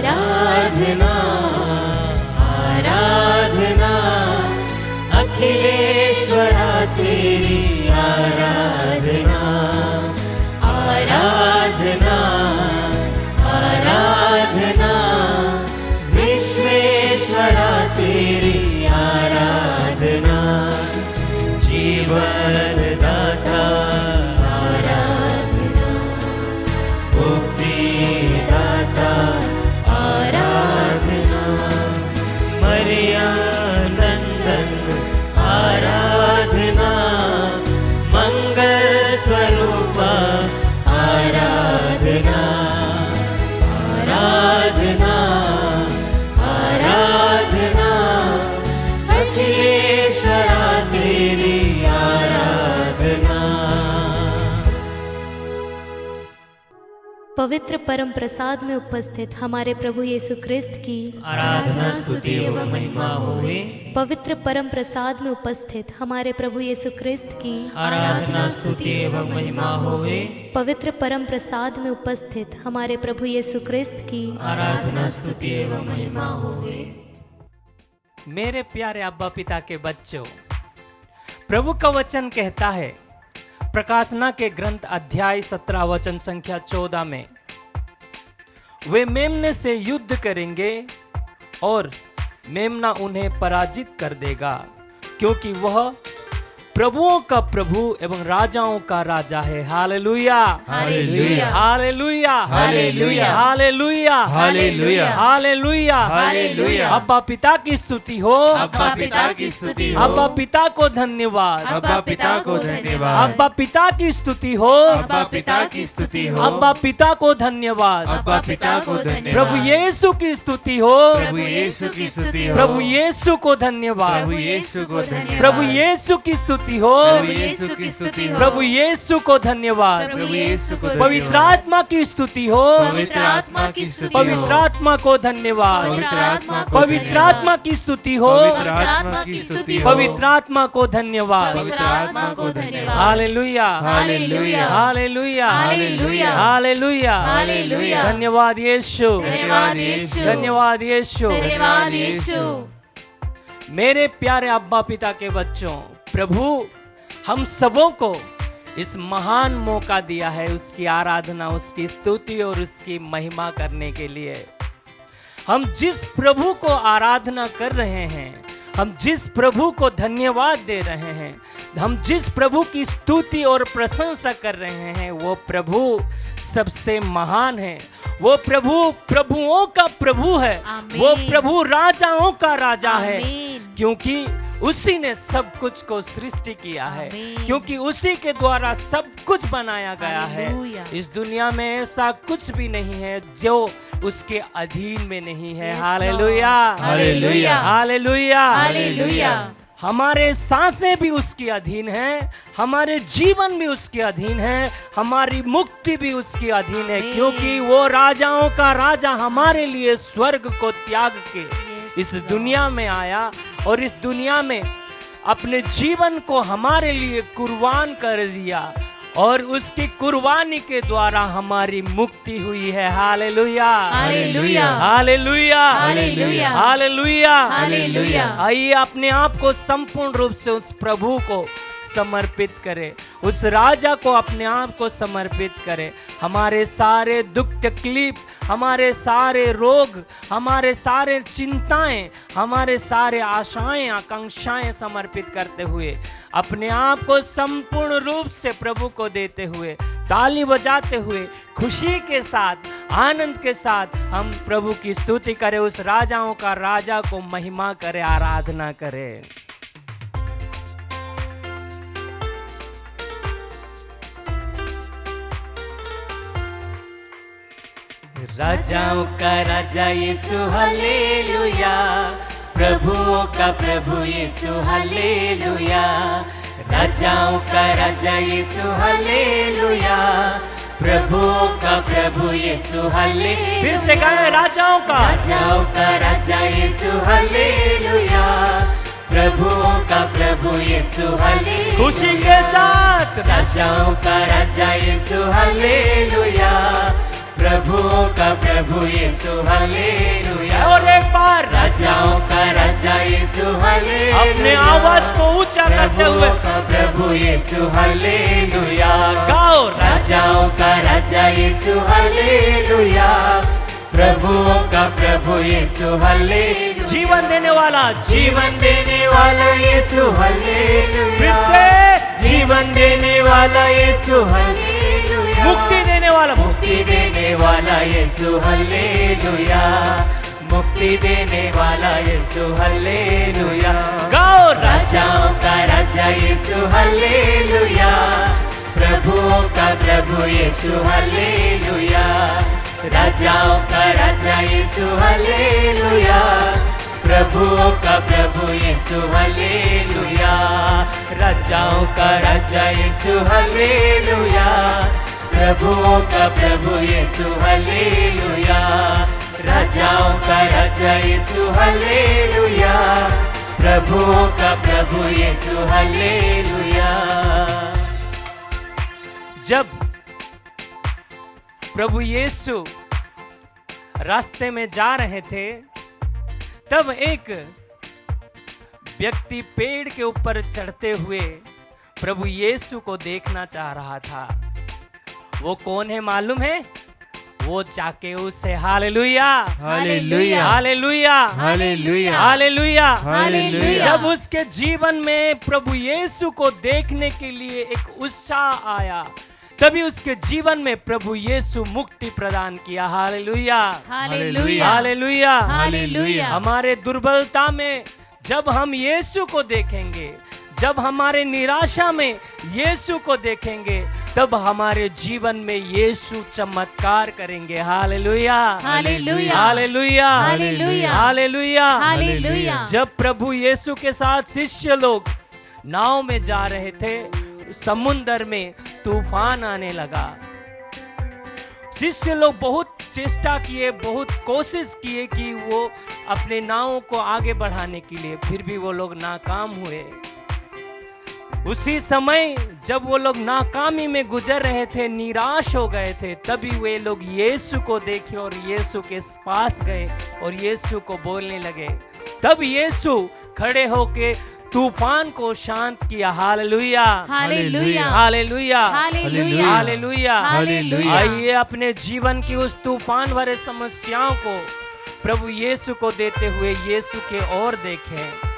आराधना आराधना अखिलेश्वरा तेरी आराधना आराधना आराधना विश्वेश्वरा तेरी आराधना जीवन दाता आराधना मुक्ति दाता आराधना मरियम नंदन आराधना मंगल स्वरूप आराधना आराधना आराधना अखिलेश्वरा तेरी आराधना। पवित्र परम प्रसाद में उपस्थित हमारे प्रभु यीशु ख्रिस्त की आराधना स्तुति एवं महिमा होवे। पवित्र परम प्रसाद में उपस्थित हमारे प्रभु यीशु ख्रिस्त की आराधना स्तुति एवं महिमा होवे। पवित्र परम प्रसाद में उपस्थित हमारे प्रभु यीशु ख्रिस्त की आराधना स्तुति एवं महिमा होवे। मेरे प्यारे अब्बा पिता के बच्चों, प्रभु का वचन कहता है प्रकाशना के ग्रंथ अध्याय 17 वचन संख्या 14 में, वे मेमने से युद्ध करेंगे और मेमना उन्हें पराजित कर देगा, क्योंकि वह प्रभुओं का प्रभु एवं राजाओं का राजा है। Hallelujah hallelujah hallelujah hallelujah hallelujah hallelujah hallelujah hallelujah. अब्बा पिता की स्तुति हो, अब्बा पिता की स्तुति हो, अब्बा पिता को धन्यवाद, अब्बा पिता को धन्यवाद, अब्बा पिता की स्तुति हो, अब्बा पिता की स्तुति हो, अब्बा पिता को धन्यवाद, अब्बा पिता को धन्यवाद, प्रभु यीशु की स्तुति हो, प्रभु यीशु की स्तुति हो, प्रभु यीशु को धन्यवाद, प्रभु यीशु को धन्यवाद, प्रभु यीशु की स्तुति हो, प्रभु यीशु की स्तुति हो, प्रभु यीशु को धन्यवाद, प्रभु यीशु को पवित्र धन्यवाद, आत्मा की स्तुति हो, पवित्र आत्मा की स्तुति हो, पवित्र आत्मा को धन्यवाद, पवित्र आत्मा को पवित्र आत्मा की स्तुति हो, पवित्र आत्मा की स्तुति हो, पवित्र आत्मा को धन्यवाद। पवित्र आत्मा को धन्यवाद। Hallelujah hallelujah hallelujah hallelujah hallelujah hallelujah. धन्यवाद यीशु, धन्यवाद यीशु, धन्यवाद यीशु। धन्यवाद यीशु। मेरे प्यारे अब्बा पिता के बच्चों, प्रभु हम सबों को इस महान मौका दिया है उसकी आराधना, उसकी स्तुति और उसकी महिमा करने के लिए। हम जिस प्रभु को आराधना कर रहे हैं, हम जिस प्रभु को धन्यवाद दे रहे हैं, हम जिस प्रभु की स्तुति और प्रशंसा कर रहे हैं, वो प्रभु सबसे महान है। वो प्रभु प्रभुओं का प्रभु है, वो प्रभु राजाओं का राजा है, क्योंकि उसी ने सब कुछ को सृष्टि किया है, क्योंकि उसी के द्वारा सब कुछ बनाया गया है। इस दुनिया में ऐसा कुछ भी नहीं है जो उसके अधीन में नहीं है। Hallelujah hallelujah hallelujah hallelujah. हमारे सांसें भी उसके अधीन हैं, हमारे जीवन भी उसके अधीन है, हमारी मुक्ति भी उसके अधीन है, क्योंकि वो राजाओं का राजा हमारे लिए स्वर्ग को त्याग के इस दुनिया में आया और इस दुनिया में अपने जीवन को हमारे लिए कुर्बान कर दिया और उसकी कुर्बानी के द्वारा हमारी मुक्ति हुई है। Hallelujah hallelujah hallelujah hallelujah hallelujah hallelujah. आइए अपने आप को संपूर्ण रूप से उस प्रभु को समर्पित करें, उस राजा को अपने आप को समर्पित करें। हमारे सारे दुख तकलीफ, हमारे सारे रोग, हमारे सारे चिंताएं, हमारे सारे आशाएं आकांक्षाएं समर्पित करते हुए, अपने आप को संपूर्ण रूप से प्रभु को देते हुए, ताली बजाते हुए, खुशी के साथ, आनंद के साथ हम प्रभु की स्तुति करें, उस राजाओं का राजा को महिमा करें, आराधना करें। राजाओं का राजा यीशु हालेलुया, प्रभुओं का प्रभु यीशु हालेलुया, राजाओं का राजा यीशु हालेलुया, प्रभुओं का प्रभु यीशु हालेलुया। फिर से गाएं, राजाओं का राजा यीशु हालेलुया, प्रभुओं का प्रभु यीशु हालेलुया। खुशी के साथ राजाओं का राजा यीशु हालेलुया, प्रभुओं का प्रभु यीशु हालेलुया। और एक बार राजाओं का राजा यीशु हालेलुया। अपने आवाज को ऊंचा करते हुए प्रभुओं का प्रभु यीशु हालेलुया। गाओ, राजाओं का राजा यीशु हालेलुया। प्रभुओं का प्रभु यीशु हालेलुया। जीवन देने वाला, जीवन देने वाला यीशु हालेलुया। फिर से जीवन देने वाला यीशु हालेलुया। मुक्ति देने वाला, मुक्ति देने वाला यीशु हालेलुया। मुक्ति देने वाला यीशु हालेलुया। गाओ, राजाओं का राजा यीशु हालेलुया। प्रभुओं का प्रभु यीशु हालेलुया। राजाओं का राजा यीशु हालेलुया। प्रभुओं का प्रभु यीशु हालेलुया। राजाओं का राजा यीशु हालेलुया। प्रभुओं का प्रभु यीशु हालेलुया। राजाओं का राजा यीशु हालेलुया। प्रभुओं का प्रभु यीशु हालेलुया। जब प्रभु यीशु रास्ते में जा रहे थे, तब एक व्यक्ति पेड़ के ऊपर चढ़ते हुए प्रभु यीशु को देखना चाह रहा था। वो कौन है मालूम है? वो जाके उससे hallelujah hallelujah hallelujah hallelujah hallelujah hallelujah. जब उसके जीवन में प्रभु यीशु को देखने के लिए एक उत्साह आया, तभी उसके जीवन में प्रभु यीशु मुक्ति प्रदान किया। Hallelujah hallelujah hallelujah hallelujah. हमारे दुर्बलता में जब हम यीशु को देखेंगे, जब हमारे निराशा में यीशु को देखेंगे, तब हमारे जीवन में यीशु चमत्कार करेंगे। Hallelujah hallelujah hallelujah hallelujah hallelujah hallelujah. जब प्रभु यीशु के साथ शिष्य लोग नाव में जा रहे थे, समुंदर में तूफान आने लगा। शिष्य लोग बहुत चेष्टा किए, बहुत कोशिश किए कि वो अपने नावों को आगे बढ़ाने के लिए, फिर भी वो लोग नाकाम हुए। उसी समय जब वो लोग नाकामी में गुजर रहे थे, निराश हो गए थे, तभी वे लोग यीशु को देखे और यीशु के पास गए और यीशु को बोलने लगे। तब यीशु खड़े होके तूफान को शांत किया। Hallelujah hallelujah hallelujah hallelujah hallelujah hallelujah. आइए अपने जीवन की उस तूफान भरे समस्याओं को प्रभु यीशु को देते हुए यीशु के ओर देखें।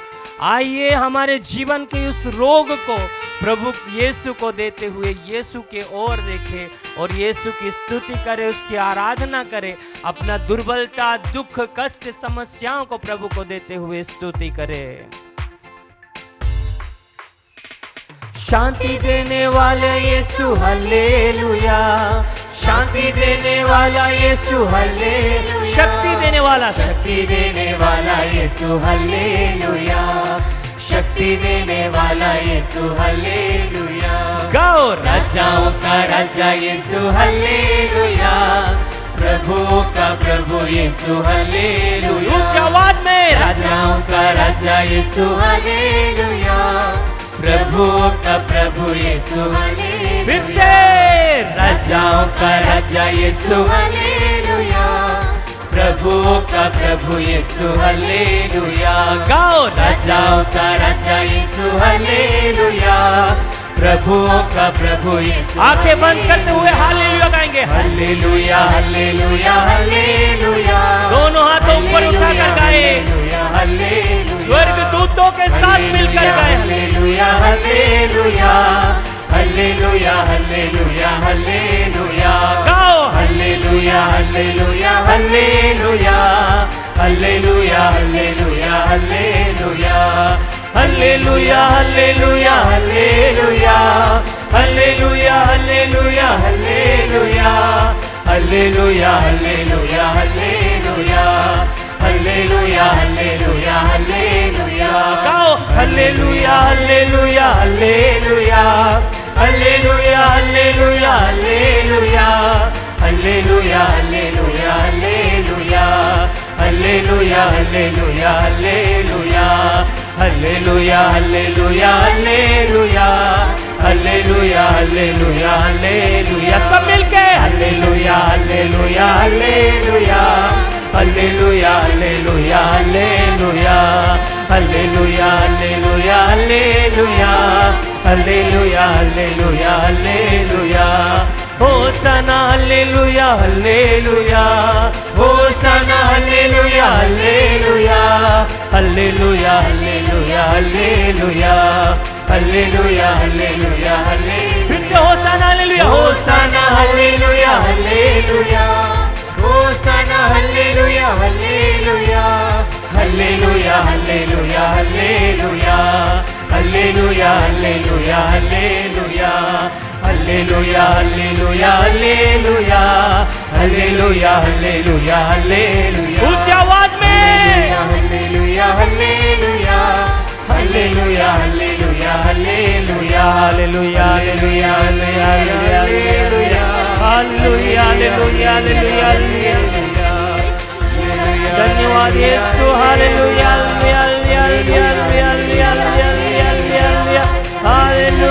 आइए हमारे जीवन के उस रोग को प्रभु यीशु को देते हुए यीशु के ओर देखें और यीशु की स्तुति करें, उसकी आराधना करें। अपना दुर्बलता, दुख, कष्ट, समस्याओं को प्रभु को देते हुए स्तुति करें। शांति देने वाले यीशु हालेलुया। शांति देने वाला यीशु हालेलुया। शक्ति देने वाला, शक्ति देने वाला यीशु हालेलुया। शक्ति देने वाला यीशु हालेलुया। गाओ, राजाओं का राजा यीशु हालेलुया। प्रभुओं का प्रभु यीशु हालेलुया। ऊंची आवाज में, राजाओं का राजा यीशु हालेलुया। प्रभुओं का प्रभु यीशु हालेलुया। फिर से, राजाओं का राजा यीशु हालेलुया। प्रभुओं का प्रभु यीशु हालेलुया। गाओ, राजाओं का राजा यीशु हालेलुया। प्रभुओं का प्रभु यीशु। आंखें बंद करते हुए हालेलुया गाएंगे। Hallelujah hallelujah hallelujah. दोनों हाथों ऊपर उठाकर गाए। Hallelujah hallelujah. स्वर्ग दूतों के साथ मिलकर गाए। Hallelujah hallelujah hallelujah hallelujah hallelujah. गाओ, hallelujah hallelujah hallelujah hallelujah hallelujah hallelujah hallelujah hallelujah hallelujah hallelujah hallelujah hallelujah hallelujah hallelujah hallelujah hallelujah hallelujah hallelujah. गाओ, hallelujah hallelujah hallelujah hallelujah hallelujah hallelujah hallelujah hallelujah hallelujah hallelujah hallelujah hallelujah hallelujah hallelujah hallelujah hallelujah hallelujah hallelujah सब मिलके hallelujah hallelujah hallelujah hallelujah hallelujah hallelujah hallelujah hallelujah hallelujah hallelujah hallelujah hallelujah hosanna hallelujah hallelujah hosanna hallelujah hallelujah hallelujah hallelujah hallelujah hallelujah hallelujah hallelujah hosanna hallelujah hosanna hallelujah hallelujah hosanna hallelujah hallelujah hallelujah hallelujah hallelujah hallelujah hallelujah hallelujah hallelujah hallelujah hallelujah hallelujah hallelujah hallelujah hallelujah आवाज में hallelujah hallelujah hallelujah hallelujah hallelujah hallelujah hallelujah hallelujah hallelujah hallelujah hallelujah धन्यवाद यीशु hallelujah hallelujah hallelujah hallelujah hallelujah hallelujah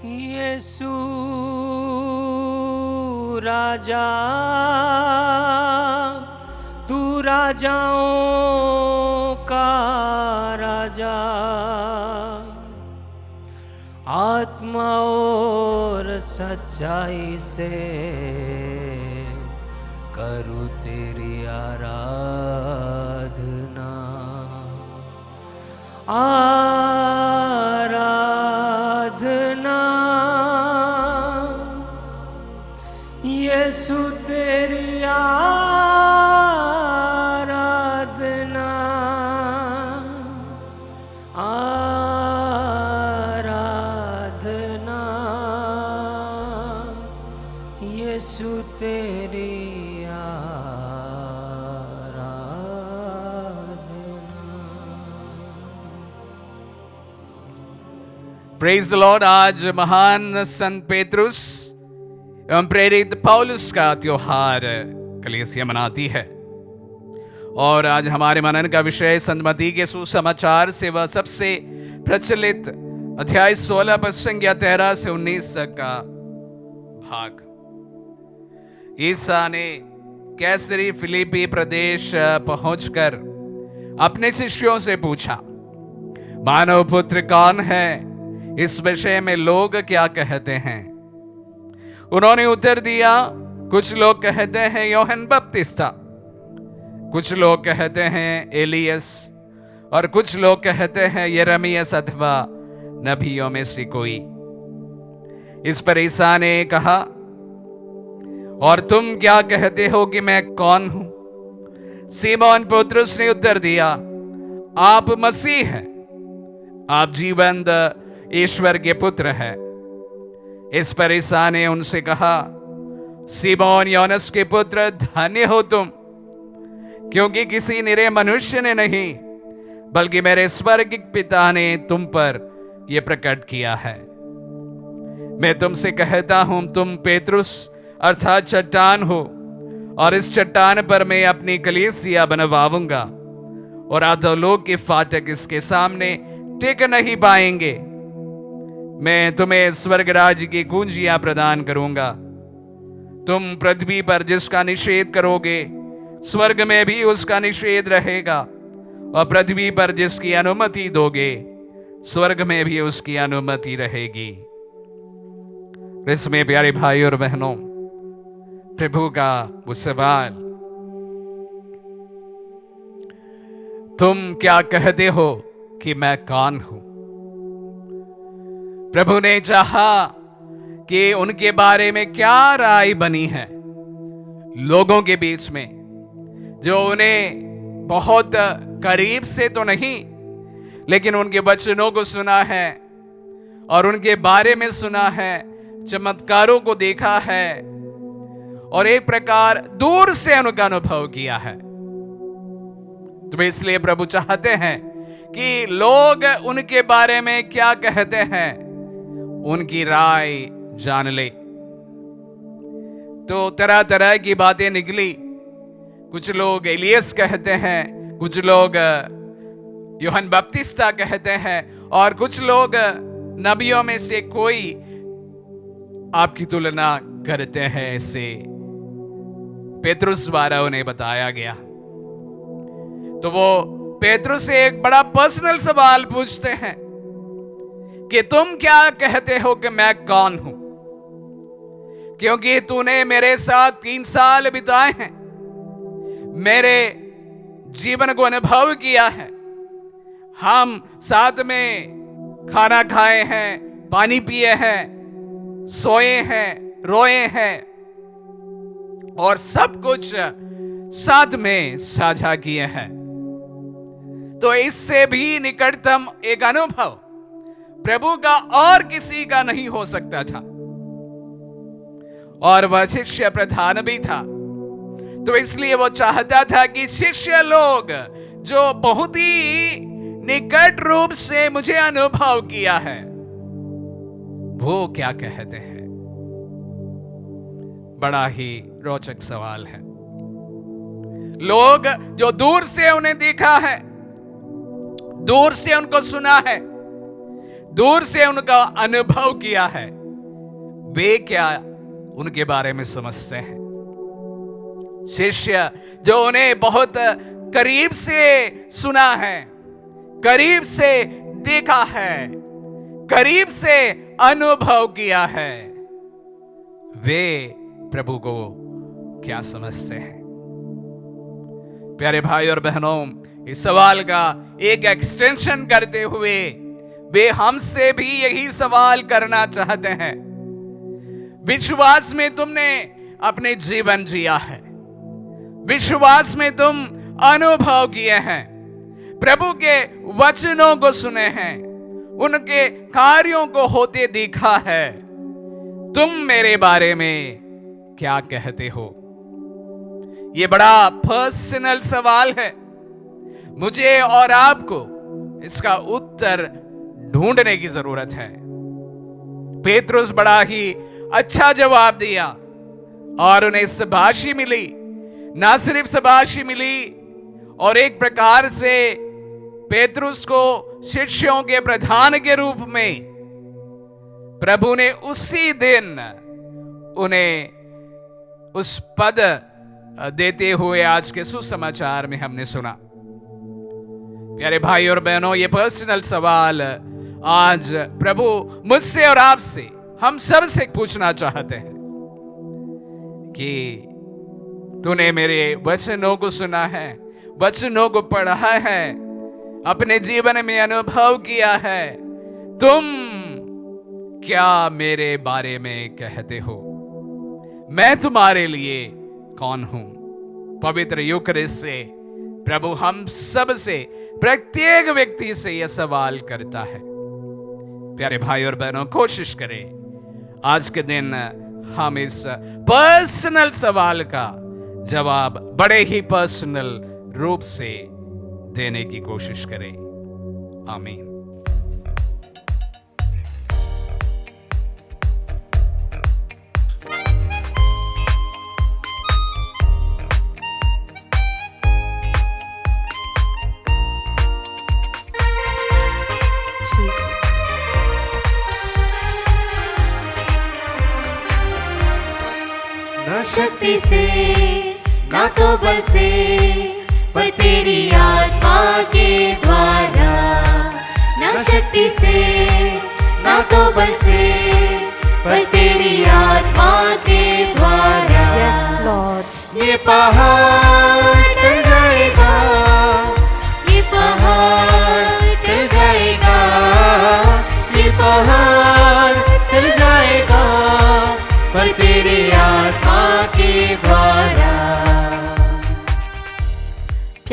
यीशु राजा तू राजाओं का राजा आत्मा और सच्चाई से करूँ तेरी आराधना आराधना यीशु तेरी आराधना आराधना यीशु तेरी प्रेज द लॉर्ड। आज महान संत पेत्रुस एवं प्रेरित पौलुस का त्योहार कलीसिया मनाती है और आज हमारे मनन का विषय संत मत्ती के सुसमाचार से वह सबसे प्रचलित अध्याय 16 पद संख्या 13 से 19 तक का भाग। ईसा ने कैसरी फिलिपी प्रदेश पहुंचकर अपने शिष्यों से पूछा, मानव पुत्र कौन है? इस विषय में लोग क्या कहते हैं? उन्होंने उत्तर दिया, कुछ लोग कहते हैं यूहन्ना बपतिस्ता, कुछ लोग कहते हैं एलियस और कुछ लोग कहते हैं यिर्मयाह अथवा नबियों में से कोई। इस पर ईसा ने कहा, और तुम क्या कहते हो कि मैं कौन हूं? सीमोन पतरस ने उत्तर दिया, आप मसीह हैं, आप जीवंत ईश्वर के पुत्र है। इस पर ईसा ने उनसे कहा, सीमोन योनस के पुत्र, धन्य हो तुम, क्योंकि किसी निरे मनुष्य ने नहीं बल्कि मेरे स्वर्गिक पिता ने तुम पर यह प्रकट किया है। मैं तुमसे कहता हूं, तुम पेत्रुस अर्थात चट्टान हो, और इस चट्टान पर मैं अपनी कलीसिया बनवाऊंगा और अधोलोक के फाटक इसके सामने टिक नहीं पाएंगे। मैं तुम्हें स्वर्ग राज्य की कुंजियां प्रदान करूंगा। तुम पृथ्वी पर जिसका निषेध करोगे स्वर्ग में भी उसका निषेध रहेगा, और पृथ्वी पर जिसकी अनुमति दोगे स्वर्ग में भी उसकी अनुमति रहेगी। इसमें प्यारे भाई और बहनों, प्रभु का वो सवाल, तुम क्या कहते हो कि मैं कौन हूं? प्रभु ने चाहा कि उनके बारे में क्या राय बनी है लोगों के बीच में, जो उन्हें बहुत करीब से तो नहीं लेकिन उनके वचनों को सुना है और उनके बारे में सुना है, चमत्कारों को देखा है और एक प्रकार दूर से उनका अनुभव किया है। तो इसलिए प्रभु चाहते हैं कि लोग उनके बारे में क्या कहते हैं उनकी राय जान ले। तो तरह तरह की बातें निकली। कुछ लोग एलियस कहते हैं, कुछ लोग यूहन्ना बपतिस्ता कहते हैं और कुछ लोग नबियों में से कोई आपकी तुलना करते हैं। ऐसे पेतरुस द्वारा उन्हें बताया गया। तो वो पेतरुस से एक बड़ा पर्सनल सवाल पूछते हैं कि तुम क्या कहते हो कि मैं कौन हूं, क्योंकि तूने मेरे साथ 3 साल बिताए हैं, मेरे जीवन को अनुभव किया है। हम साथ में खाना खाए हैं, पानी पिए हैं, सोए हैं, रोए हैं और सब कुछ साथ में साझा किए हैं। तो इससे भी निकटतम एक अनुभव प्रभु का और किसी का नहीं हो सकता था। और वह शिष्य प्रधान भी था। तो इसलिए वो चाहता था कि शिष्य लोग जो बहुत ही निकट रूप से मुझे अनुभव किया है वो क्या कहते हैं। बड़ा ही रोचक सवाल है। लोग जो दूर से उन्हें देखा है, दूर से उनको सुना है, दूर से उनका अनुभव किया है, वे क्या उनके बारे में समझते हैं। शिष्य जो उन्हें बहुत करीब से सुना है, करीब से देखा है, करीब से अनुभव किया है, वे प्रभु को क्या समझते हैं। प्यारे भाई और बहनों, इस सवाल का एक एक्सटेंशन करते हुए वे हमसे भी यही सवाल करना चाहते हैं। विश्वास में तुमने अपने जीवन जिया है, विश्वास में तुम अनुभव किए हैं, प्रभु के वचनों को सुने हैं, उनके कार्यों को होते देखा है। तुम मेरे बारे में क्या कहते हो? यह बड़ा पर्सनल सवाल है। मुझे और आपको इसका उत्तर ढूंढने की जरूरत है। पेतरुस बड़ा ही अच्छा जवाब दिया और उन्हें शाबाशी मिली। ना सिर्फ शाबाशी मिली और एक प्रकार से पेतरुस को शिष्यों के प्रधान के रूप में प्रभु ने उसी दिन उन्हें उस पद देते हुए आज के सुसमाचार में हमने सुना। प्यारे भाई और बहनों, ये पर्सनल सवाल आज प्रभु मुझसे और आपसे, हम सब से पूछना चाहते हैं कि तूने मेरे वचनों को सुना है, वचनों को पढ़ा है, अपने जीवन में अनुभव किया है, तुम क्या मेरे बारे में कहते हो? मैं तुम्हारे लिए कौन हूं? पवित्र यूकरिस्ट से प्रभु हम सब से, प्रत्येक व्यक्ति से यह सवाल करता है। प्यारे भाई और बहनों, कोशिश करें आज के दिन हम इस पर्सनल सवाल का जवाब बड़े ही पर्सनल रूप से देने की कोशिश करें। आमीन। ना शक्ति से ना तो बल से, पर तेरी आत्मा के द्वारा। ना शक्ति से ना तो बल से, पर तेरी आत्मा के द्वारा। Yes, Lord. ये पहाड़ टल जाएगा, ये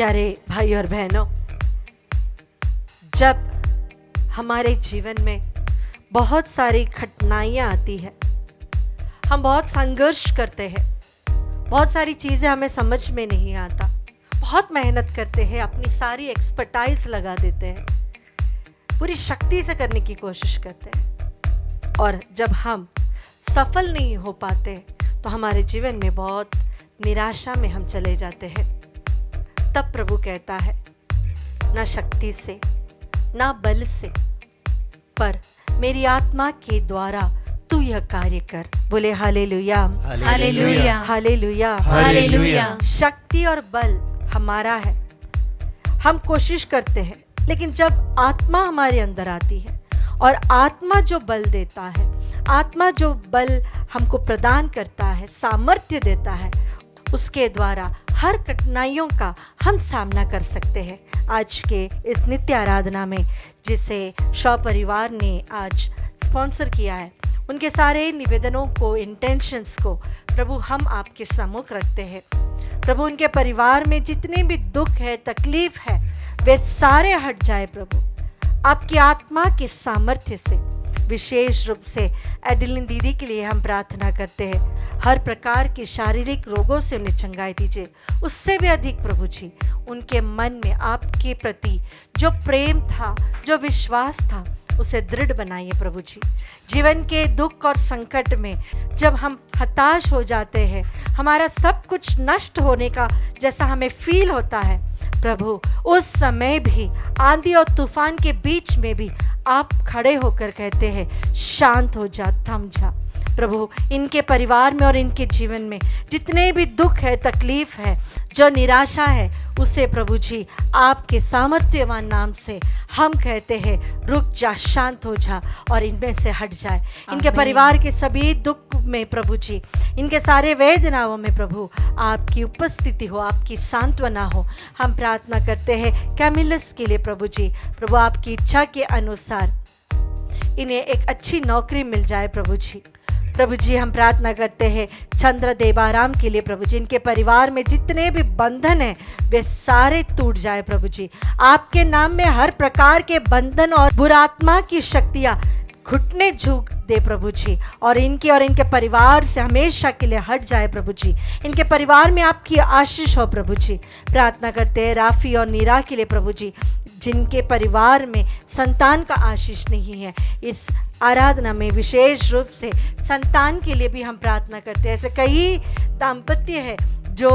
प्यारे भाई और बहनों, जब हमारे जीवन में बहुत सारी कठिनाइयाँ आती है, हम बहुत संघर्ष करते हैं, बहुत सारी चीज़ें हमें समझ में नहीं आता, बहुत मेहनत करते हैं, अपनी सारी एक्सपर्टाइज लगा देते हैं, पूरी शक्ति से करने की कोशिश करते हैं, और जब हम सफल नहीं हो पाते तो हमारे जीवन में बहुत निराशा में हम चले जाते हैं। तब प्रभु कहता है, ना शक्ति से ना बल से, पर मेरी आत्मा के द्वारा तू यह कार्य कर। बोले हालेलुया, हालेलुया, हालेलुया, हालेलुया। शक्ति और बल हमारा है, हम कोशिश करते हैं, लेकिन जब आत्मा हमारे अंदर आती है और आत्मा जो बल देता है, आत्मा जो बल हमको प्रदान करता है, सामर्थ्य देता है, उसके द्वारा हर कठिनाइयों का हम सामना कर सकते हैं। आज के इस नित्य आराधना में जिसे शॉ परिवार ने आज स्पॉन्सर किया है, उनके सारे निवेदनों को, इंटेंशंस को प्रभु हम आपके सम्मुख रखते हैं। प्रभु उनके परिवार में जितने भी दुख है, तकलीफ है, वे सारे हट जाए प्रभु, आपकी आत्मा के सामर्थ्य से। विशेष रूप से एडिलिन दीदी के लिए हम प्रार्थना करते हैं, हर प्रकार के शारीरिक रोगों से उन्हें चंगाई दीजिए। उससे भी अधिक प्रभु जी, उनके मन में आपके प्रति जो प्रेम था, जो विश्वास था, उसे दृढ़ बनाइए प्रभु जी। जीवन के दुख और संकट में जब हम हताश हो जाते हैं, हमारा सब कुछ नष्ट होने का जैसा हमें फील होता है प्रभु, उस समय भी आंधी और तूफान के बीच में भी आप खड़े होकर कहते हैं, शांत हो जा, थम जा। प्रभु इनके परिवार में और इनके जीवन में जितने भी दुख है, तकलीफ है, जो निराशा है, उसे प्रभु जी आपके सामर्थ्यवान नाम से हम कहते हैं, रुक जा, शांत हो जा और इनमें से हट जाए। इनके परिवार के सभी दुख में प्रभु जी, इनके सारे वेदनाओं में प्रभु आपकी उपस्थिति हो, आपकी सांत्वना हो। हम प्रार्थना करते हैं कैमिलस के लिए प्रभु जी, प्रभु आपकी इच्छा के अनुसार इन्हें एक अच्छी नौकरी मिल जाए प्रभु जी। प्रभु जी हम प्रार्थना करते हैं चंद्र देवाराम के लिए प्रभु जी, इनके परिवार में जितने भी बंधन हैं वे सारे टूट जाए प्रभु जी। आपके नाम में हर प्रकार के बंधन और बुरात्मा की शक्तियाँ घुटने झुक दे प्रभु जी, और इनके परिवार से हमेशा के लिए हट जाए प्रभु जी। इनके परिवार में आपकी आशीष हो प्रभु जी। प्रार्थना करते हैं राफी और नीरा के लिए प्रभु जी, जिनके परिवार में संतान का आशीष नहीं है। इस आराधना में विशेष रूप से संतान के लिए भी हम प्रार्थना करते हैं। ऐसे कई दाम्पत्य है जो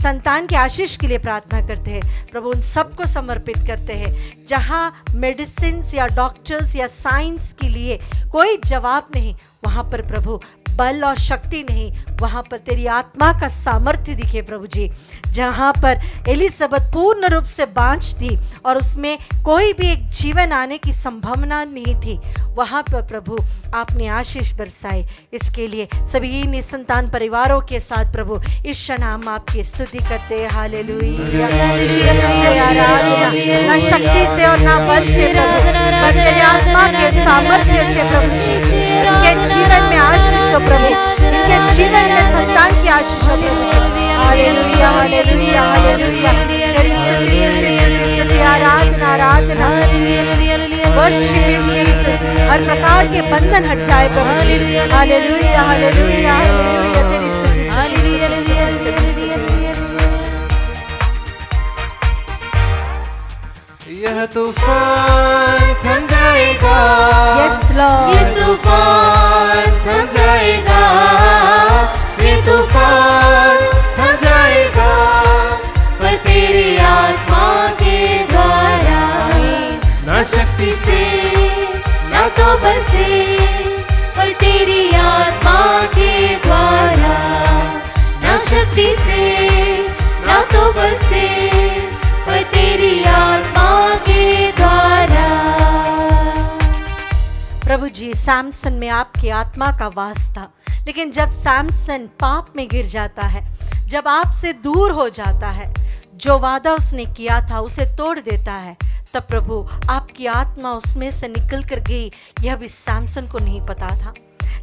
संतान के आशीष के लिए प्रार्थना करते हैं प्रभु, उन सबको समर्पित करते हैं। जहाँ मेडिसिन या डॉक्टर्स या साइंस के लिए कोई जवाब नहीं, वहाँ पर प्रभु बल और शक्ति नहीं, वहाँ पर तेरी आत्मा का सामर्थ्य दिखे प्रभु जी। जहाँ पर एलिजाबेथ पूर्ण रूप से बांझ थी और उसमें कोई भी एक जीवन आने की संभावना नहीं थी, वहाँ पर प्रभु आपने आशीष बरसाए। इसके लिए सभी निसंतान परिवारों के साथ प्रभु इस क्षण हम आपकी स्तुति करते हैं। हालेलुया, ना शक्ति से और ना बल से प्रभु, बस तेरी आत्मा के सामर्थ्य से प्रभु जी। इनके जीवन में आशीष हो प्रभु, इनके जीवन में संतान की आशीष हो प्रभु जी। Hallelujah, hallelujah, hallelujah. तेरी स्तुति, आराधना, आराधना। Worship you Jesus. हर प्रकार के बंधन हट जाए प्रभु जी। Hallelujah, hallelujah, hallelujah. तेरी स्तुति, यह तूफान थम जाएगा, यस लॉर्ड। ये तूफान थम जाएगा, ये तूफान थम जाएगा, पर तेरी आत्मा के द्वारा, ना शक्ति से ना तो बल से, पर तेरी आत्मा के द्वारा, ना शक्ति से ना तो बल से, पर तेरी आत्मा के द्वारा। प्रभु जी सैमसन में आपकी आत्मा का वास था, लेकिन जब सैमसन पाप में गिर जाता है, जब आपसे दूर हो जाता है, जो वादा उसने किया था उसे तोड़ देता है, तब प्रभु आपकी आत्मा उसमें से निकल कर गई, यह भी सैमसन को नहीं पता था।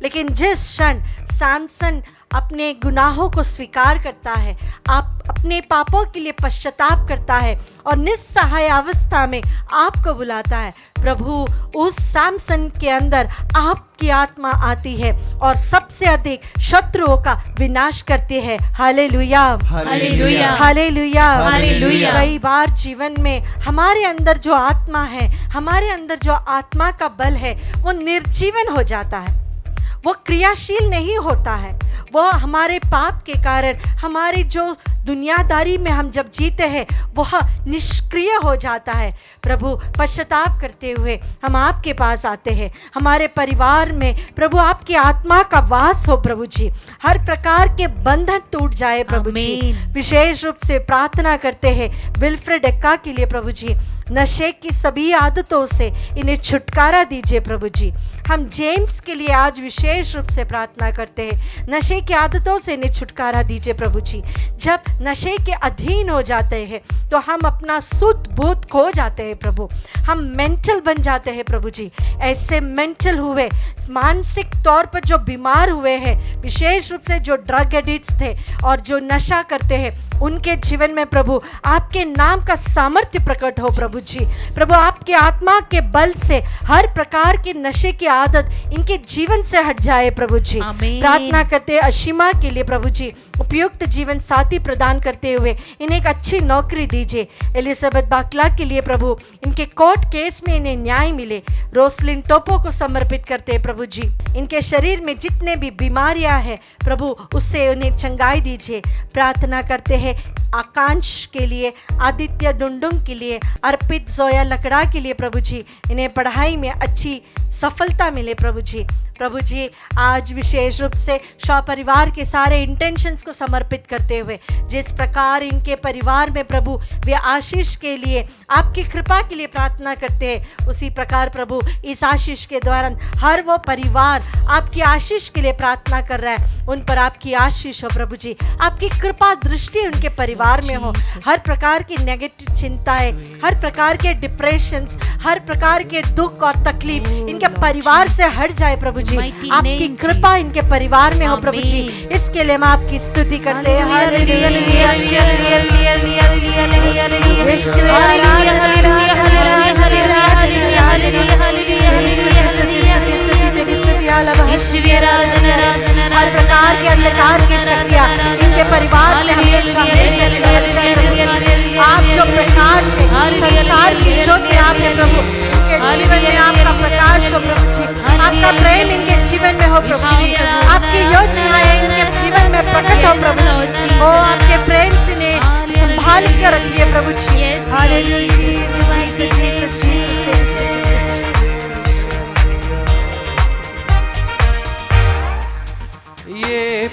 लेकिन जिस क्षण सैमसन अपने गुनाहों को स्वीकार करता है, आप अपने पापों के लिए पश्चाताप करता है और निस्सहाय अवस्था में आपको बुलाता है, प्रभु उस सैमसन के अंदर आपकी आत्मा आती है और सबसे अधिक शत्रुओं का विनाश करती है। Hallelujah, hallelujah, hallelujah, hallelujah. कई बार जीवन में हमारे अंदर जो आत्मा है, हमारे अंदर जो आत्मा का बल है, वो निर्जीवन हो जाता है, वो क्रियाशील नहीं होता है। वो हमारे पाप के कारण, हमारी जो दुनियादारी में हम जब जीते हैं, वह निष्क्रिय हो जाता है। प्रभु पश्चाताप करते हुए हम आपके पास आते हैं। हमारे परिवार में प्रभु आपकी आत्मा का वास हो प्रभु जी, हर प्रकार के बंधन टूट जाए प्रभु जी। आमीन। विशेष रूप से प्रार्थना करते हैं विल्फ्रेड एक्का के लिए प्रभु जी, नशे की सभी आदतों से इन्हें छुटकारा दीजिए प्रभु जी। हम जेम्स के लिए आज विशेष रूप से प्रार्थना करते हैं, नशे की आदतों से इन्हें छुटकारा दीजिए प्रभु जी। जब नशे के अधीन हो जाते हैं तो हम अपना शुद्ध बोध खो जाते हैं प्रभु, हम मेंटल बन जाते हैं प्रभु जी। ऐसे मेंटल हुए, मानसिक तौर पर जो बीमार हुए हैं, विशेष रूप से जो ड्रग एडिक्ट्स थे और जो नशा करते हैं, उनके जीवन में प्रभु आपके नाम का सामर्थ्य प्रकट हो प्रभु जी। प्रभु आपके आत्मा के बल से हर प्रकार की नशे की आदत इनके जीवन से हट जाए प्रभु जी। आमीन। प्रार्थना करते हैं अशिमा के लिए प्रभु जी, उपयुक्त जीवन साथी प्रदान करते हुए इन्हें एक अच्छी नौकरी दीजिए। एलिजाबेथ बाकला के लिए प्रभु, इनके कोर्ट केस में इन्हें न्याय मिले। रोसलिन टोपो को समर्पित करते हैं प्रभु जी, इनके शरीर में जितने भी बीमारियां हैं प्रभु, उससे उन्हें चंगाई दीजिए। प्रार्थना करते हैं आकांश के लिए, आदित्य डुंडुंग के लिए, अर्पित जोया लकड़ा के लिए प्रभु जी, इन्हें पढ़ाई में अच्छी सफलता मिले प्रभु जी। प्रभु जी आज विशेष रूप से शव परिवार के सारे इंटेंशंस को समर्पित करते हुए, जिस प्रकार इनके परिवार में प्रभु वे आशीष के लिए, आपकी कृपा के लिए प्रार्थना करते हैं, उसी प्रकार प्रभु इस आशीष के दौरान हर वो परिवार आपकी आशीष के लिए प्रार्थना कर रहा है, उन पर आपकी आशीष हो प्रभु जी। आपकी कृपा दृष्टि उनके परिवार में हो। हर प्रकार की नेगेटिव चिंताएं, हर प्रकार के डिप्रेशंस, हर प्रकार के दुख और तकलीफ इनके परिवार से हट जाए प्रभु जी। आपकी कृपा इनके परिवार में हो प्रभु जी। इसके लिए हम आपकी स्तुति करते हैं। हर प्रकार के अंधकार की शक्तियाँ इनके परिवार से हमेशा आप जो प्रकाश है, संसार की ज्योति आपने प्रभु, इनके जीवन में आपका प्रकाश हो प्रभु जी। आपका प्रेम इनके जीवन में हो प्रभु जी। आपकी योजनाएं इनके जीवन में प्रकट हो प्रभु जी। ओ आपके प्रेम से इन्हें संभाल कर रखिए प्रभु जी। Hallelujah, Jesus, Jesus, Jesus. ये